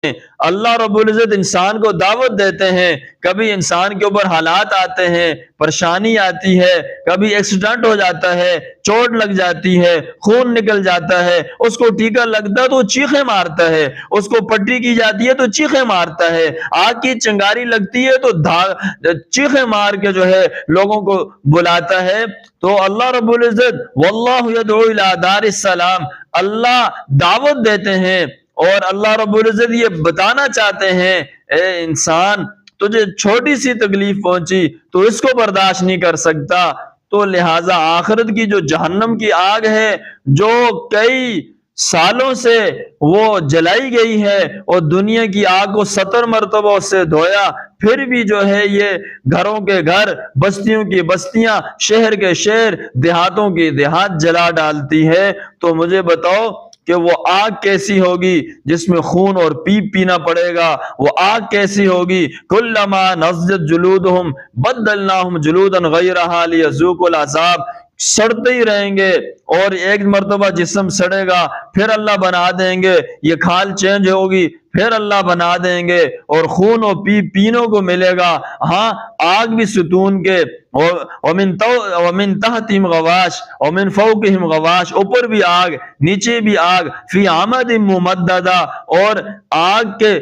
اللہ رب العزت انسان کو دعوت دیتے ہیں، کبھی انسان کے اوپر حالات آتے ہیں، پریشانی آتی ہے، کبھی ایکسیڈنٹ ہو جاتا ہے، چوٹ لگ جاتی ہے، خون نکل جاتا ہے، اس کو ٹیکا لگتا ہے تو وہ چیخیں مارتا ہے، اس کو پٹی کی جاتی ہے تو چیخیں مارتا ہے، آگ کی چنگاری لگتی ہے تو چیخیں مار کے جو ہے لوگوں کو بلاتا ہے۔ تو اللہ رب العزت واللہ یدعو الی دار السلام، اللہ دعوت دیتے ہیں، اور اللہ رب العزت یہ بتانا چاہتے ہیں اے انسان تجھے چھوٹی سی تکلیف پہنچی تو اس کو برداشت نہیں کر سکتا، تو لہٰذا آخرت کی جو جہنم کی آگ ہے جو کئی سالوں سے وہ جلائی گئی ہے اور دنیا کی آگ کو 70 مرتبہ اس سے دھویا، پھر بھی جو ہے یہ گھروں کے گھر، بستیوں کی بستیاں، شہر کے شہر، دیہاتوں کی دیہات جلا ڈالتی ہے۔ تو مجھے بتاؤ کہ وہ آگ کیسی ہوگی جس میں خون اور پیپ پینا پڑے گا؟ وہ آگ کیسی ہوگی؟ کلما نضجت جلودہم بدلناہم جلودا غیرہا لیذوقوا العذاب، سڑتے ہی رہیں گے، اور ایک مرتبہ جسم سڑے گا پھر اللہ بنا دیں گے، یہ کھال چینج ہوگی پھر اللہ بنا دیں گے، اور خون و پیپ پینوں کو ملے گا۔ ہاں آگ بھی ستون کے، ومن تحتہم غواش ومن فوقہم غواش، اوپر بھی آگ نیچے بھی آگ، فی عمد ممددہ، اور آگ کے